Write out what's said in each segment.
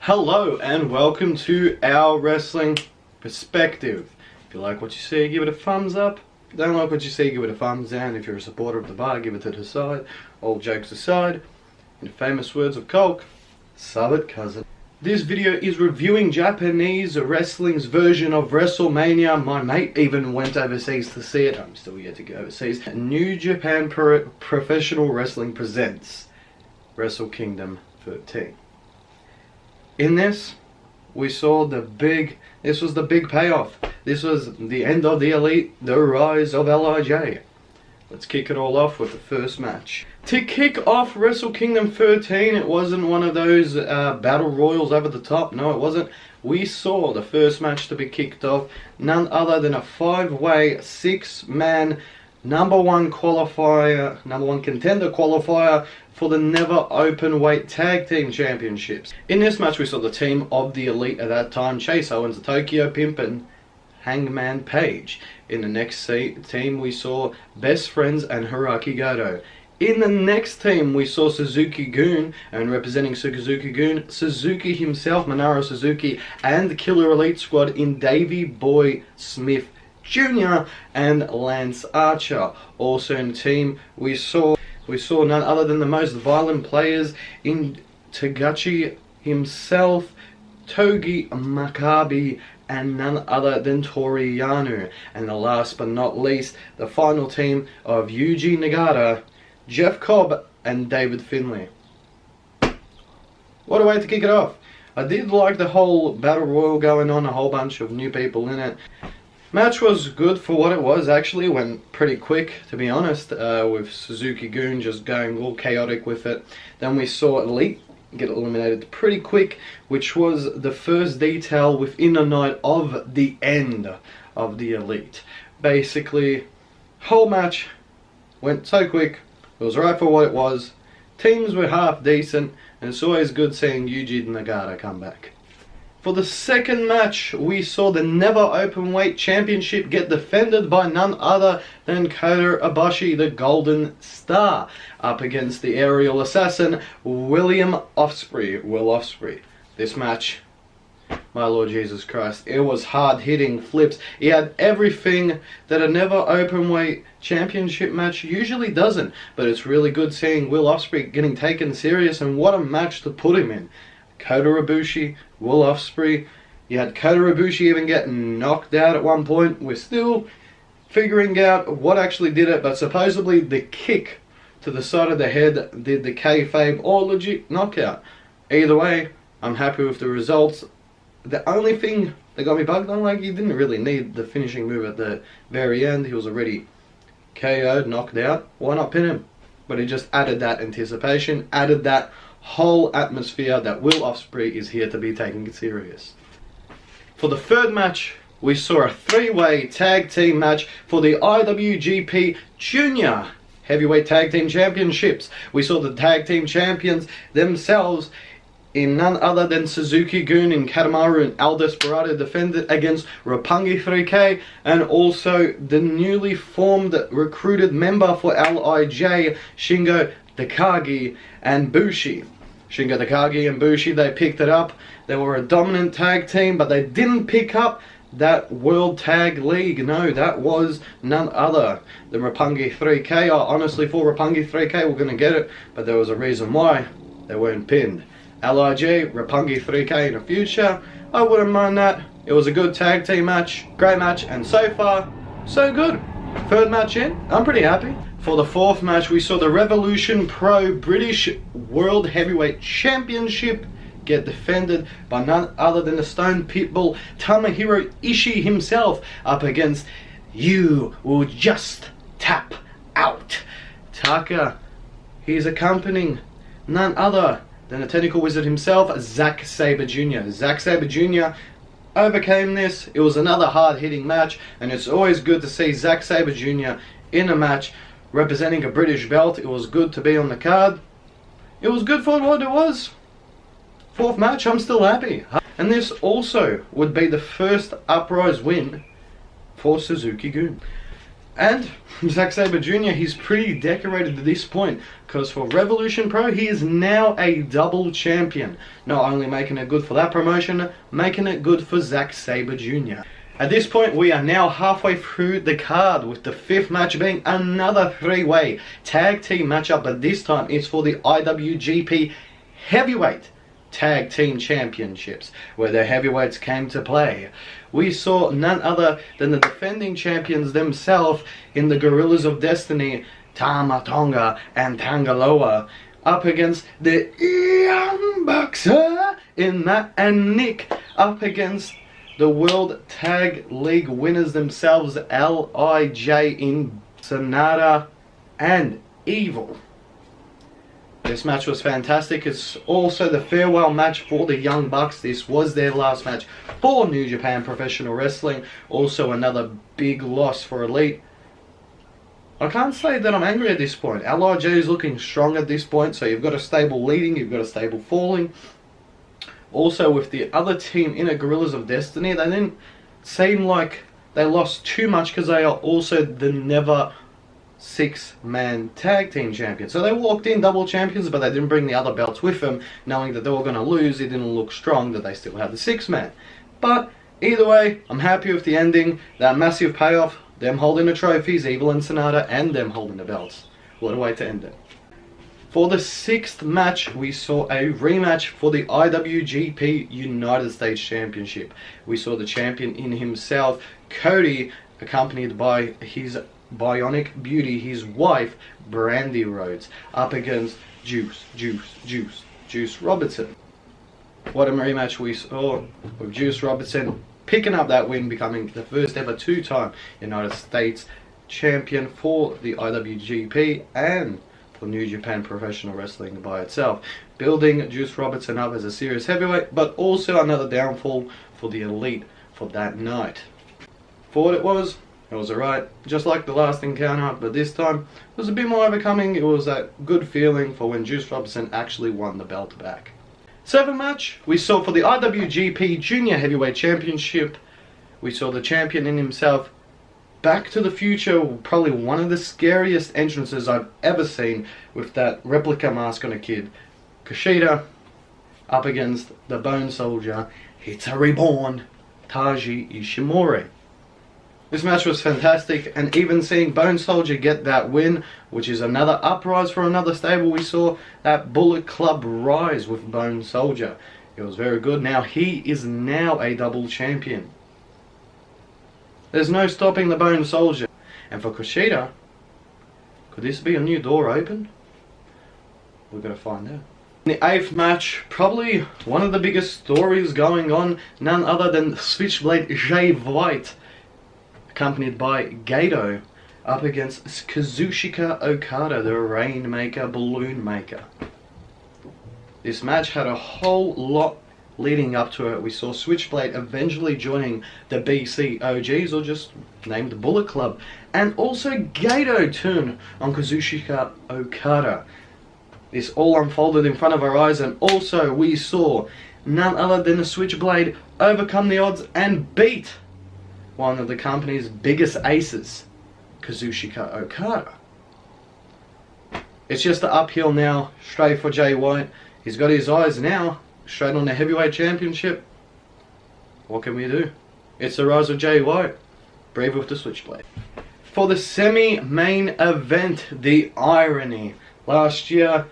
Hello and welcome to our wrestling perspective. If you like what you see, give it a thumbs up. If you don't like what you see, give it a thumbs down. If you're a supporter of the bar, give it to the side. All jokes aside, in the famous words of Coke, sub it cousin. This video is reviewing Japanese wrestling's version of WrestleMania. My mate even went overseas to see it. I'm still yet to go overseas. New Japan Professional Wrestling presents Wrestle Kingdom 13. In this, we saw this was the big payoff. This was the end of the Elite, the rise of LIJ. Let's kick it all off with the first match. To kick off Wrestle Kingdom 13, it wasn't one of those battle royals over the top. No, it wasn't. We saw the first match to be kicked off, none other than a 5-way, 6-man number one contender qualifier for the never open weight tag team championships. In this match, we saw the team of the Elite at that time: Chase Owens, the Tokyo Pimp, and Hangman Page. In the next team, we saw Best Friends and Hiraki Goto. In the next team, we saw Suzuki-gun, and representing Suzuki-gun, Suzuki himself, Minoru Suzuki, and the Killer Elite Squad in Davey Boy Smith Jr. and Lance Archer. Also in the team, we saw none other than the most violent players in Tagachi himself, Togi Makabe, and none other than Toru Yano. And the last but not least, the final team of Yuji Nagata, Jeff Cobb, and David Finlay. What a way to kick it off. I did like the whole battle royal going on, a whole bunch of new people in it. Match was good for what it was. Actually went pretty quick, to be honest, with Suzuki-gun just going all chaotic with it. Then we saw Elite get eliminated pretty quick, which was the first detail within a night of the end of the Elite. Basically, whole match went so quick. It was right for what it was. Teams were half decent, and it's always good seeing Yuji Nagata come back. For the second match, we saw the Never Openweight Championship get defended by none other than Kota Ibushi, the Golden Star, up against the aerial assassin, Will Ospreay. This match, my Lord Jesus Christ, it was hard-hitting flips. He had everything that a Never Openweight Championship match usually doesn't, but it's really good seeing Will Ospreay getting taken serious, and what a match to put him in. Kota Ibushi, Will Ospreay. You had Kota Ibushi even getting knocked out at one point. We're still figuring out what actually did it, but supposedly the kick to the side of the head did the kayfabe or legit knockout. Either way, I'm happy with the results. The only thing that got me bugged on, like, he didn't really need the finishing move at the very end. He was already KO'd, knocked out. Why not pin him? But he just added that anticipation, added that whole atmosphere that Will Ospreay is here to be taken serious. For the third match, we saw a 3-way tag team match for the IWGP Junior Heavyweight Tag Team Championships. We saw the tag team champions themselves in none other than Suzuki-gun and Katamaru and El Desperado defended against Roppongi 3K, and also the newly formed recruited member for LIJ, Shingo Takagi and Bushi. Shingo Takagi and Bushi, they picked it up. They were a dominant tag team, but they didn't pick up that World Tag League. No, that was none other than Roppongi 3K. I honestly thought Roppongi 3K were going to get it, but there was a reason why they weren't pinned. LIJ, Roppongi 3K in the future, I wouldn't mind that. It was a good tag team match, great match, and so far, so good. Third match in, I'm pretty happy. For the fourth match, we saw the Revolution Pro British World Heavyweight Championship get defended by none other than the Stone Pitbull Tomohiro Ishii himself, up against You Will Just Tap Out. Taka, he's accompanying none other than the Technical Wizard himself, Zack Sabre Jr. Zack Sabre Jr. overcame this. It was another hard-hitting match, and it's always good to see Zack Sabre Jr. in a match representing a British belt. It was good to be on the card. It was good for what it was. Fourth match, I'm still happy. And this also would be the first Uprise win for Suzuki-gun. And Zack Sabre Jr., he's pretty decorated at this point, because for Revolution Pro, he is now a double champion. Not only making it good for that promotion, making it good for Zack Sabre Jr. At this point, we are now halfway through the card, with the 5th match being another 3-way tag team matchup, but this time it's for the IWGP Heavyweight Tag Team Championships, where the heavyweights came to play. We saw none other than the defending champions themselves in the Gorillas of Destiny, Tama Tonga and Tangaloa, up against the Young Bucks in Matt and Nick, up against the World Tag League winners themselves, LIJ in Sonata and Evil. This match was fantastic. It's also the farewell match for the Young Bucks. This was their last match for New Japan Professional Wrestling. Also another big loss for Elite. I can't say that I'm angry at this point. LIJ is looking strong at this point, so you've got a stable leading, you've got a stable falling. Also with the other team in a Gorillas of Destiny, they didn't seem like they lost too much, because they are also the never 6-man tag team champions. So they walked in double champions, but they didn't bring the other belts with them, knowing that they were going to lose. It didn't look strong that they still had the 6-man. But either way, I'm happy with the ending. That massive payoff, them holding the trophies, Evil and Sonata, and them holding the belts. What a way to end it. For the 6th match, we saw a rematch for the IWGP United States Championship. We saw the champion in himself, Cody, accompanied by his bionic beauty, his wife, Brandy Rhodes, up against Juice Robertson. What a rematch we saw, with Juice Robertson picking up that win, becoming the first ever 2-time United States champion for the IWGP and for New Japan Professional Wrestling by itself, building Juice Robertson up as a serious heavyweight, but also another downfall for the Elite for that night. For what it was alright, just like the last encounter, but this time it was a bit more overcoming. It was that good feeling for when Juice Robertson actually won the belt back. 7th match, we saw for the IWGP Junior Heavyweight Championship, we saw the champion in himself, Back to the Future, probably one of the scariest entrances I've ever seen, with that replica mask on a kid. Kushida up against the Bone Soldier, It's a Reborn, Taiji Ishimori. This match was fantastic, and even seeing Bone Soldier get that win, which is another uprise for another stable, we saw that Bullet Club rise with Bone Soldier. It was very good. Now he is now a double champion. There's no stopping the Bone Soldier. And for Kushida, could this be a new door open? We're going to find out. In the 8th match, probably one of the biggest stories going on, none other than Switchblade Jay White, accompanied by Gato, up against Kazuchika Okada, the Rainmaker Balloon Maker. This match had a whole lot leading up to it. We saw Switchblade eventually joining the BC OGs, or just named the Bullet Club, and also Gato turned on Kazuchika Okada. This all unfolded in front of our eyes, and also we saw none other than the Switchblade overcome the odds and beat one of the company's biggest aces, Kazuchika Okada. It's just the uphill now, straight for Jay White. He's got his eyes now straight on the heavyweight championship. What can we do? It's the rise of Jay White. Brave with the Switchblade. For the semi-main event, the irony. Last year,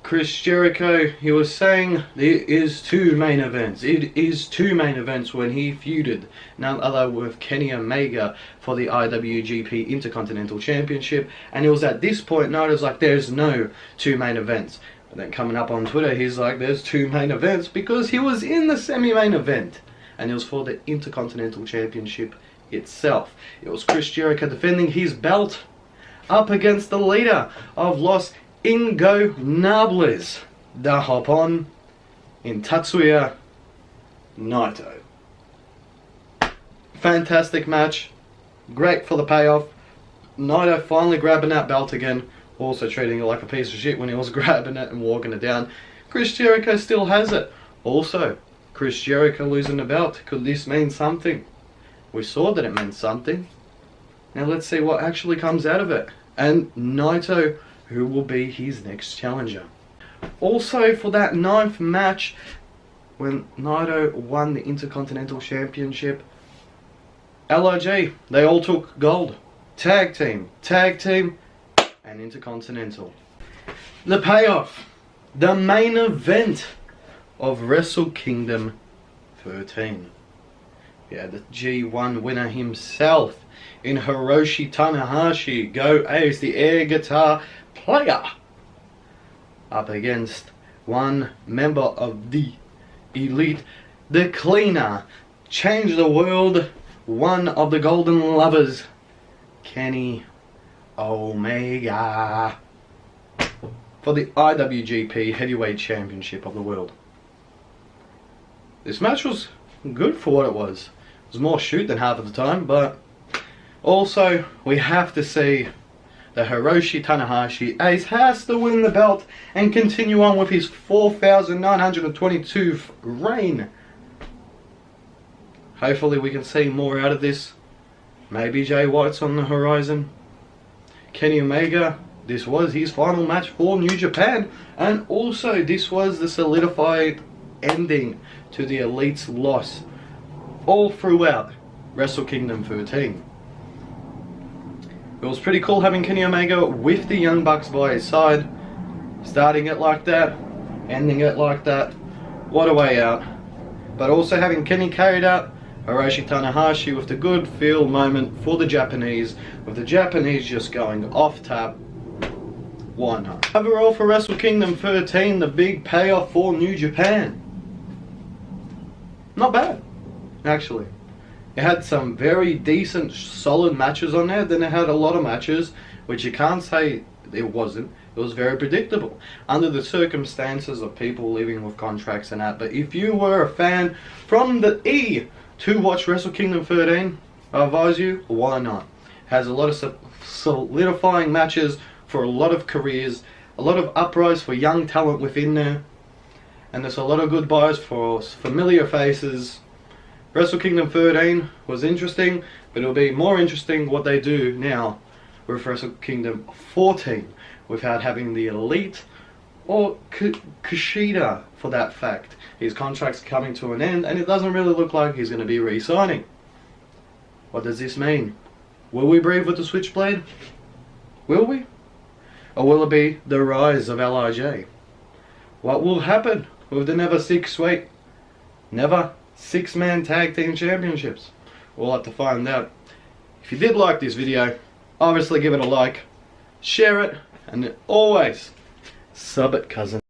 Chris Jericho, he was saying there is 2 main events. It is 2 main events when he feuded, none other with Kenny Omega for the IWGP Intercontinental Championship. And it was at this point, no, it was like there's no 2 main events. But then coming up on Twitter, he's like, there's 2 main events, because he was in the semi-main event. And it was for the Intercontinental Championship itself. It was Chris Jericho defending his belt up against the leader of Los Ingobernables, the Hop-On, in Tatsuya Naito. Fantastic match. Great for the payoff. Naito finally grabbing that belt again. Also treating it like a piece of shit when he was grabbing it and walking it down. Chris Jericho still has it. Also, Chris Jericho losing the belt. Could this mean something? We saw that it meant something. Now let's see what actually comes out of it. And Naito, who will be his next challenger. Also for that 9th match, when Naito won the Intercontinental Championship, LIJ, they all took gold. Tag team, and Intercontinental. The payoff, the main event of Wrestle Kingdom 13. Yeah, the G1 winner himself in Hiroshi Tanahashi, Go Ace, the air guitar player, up against one member of the Elite, the Cleaner, Change the World, one of the Golden Lovers, Kenny Omega, for the IWGP Heavyweight Championship of the world. This match was good for what it was. It was more shoot than half of the time, but also we have to see that Hiroshi Tanahashi Ace has to win the belt and continue on with his 4,922th reign. Hopefully we can see more out of this. Maybe Jay White's on the horizon. Kenny Omega, this was his final match for New Japan, and also this was the solidified ending to the Elite's loss all throughout Wrestle Kingdom 13. It was pretty cool having Kenny Omega with the Young Bucks by his side, starting it like that, ending it like that. What a way out. But also having Kenny carried out Hiroshi Tanahashi with the good feel moment for the Japanese, with the Japanese just going off tap. Why not? Overall for Wrestle Kingdom 13, the big payoff for New Japan. Not bad, actually. It had some very decent, solid matches on there. Then it had a lot of matches which you can't say it wasn't. It was very predictable under the circumstances of people living with contracts and that. But if you were a fan from the E to watch Wrestle Kingdom 13, I advise you, why not? It has a lot of solidifying matches for a lot of careers, a lot of uprise for young talent within there, and there's a lot of good buys for familiar faces. Wrestle Kingdom 13 was interesting, but it'll be more interesting what they do now with Wrestle Kingdom 14 without having the Elite or Kushida for that fact. His contract's coming to an end and it doesn't really look like he's going to be re-signing. What does this mean? Will we breathe with the Switchblade? Will we? Or will it be the rise of LIJ? What will happen with the never six-man tag team championships? We'll have to find out. If you did like this video, obviously give it a like, share it, and always sub it, cousin.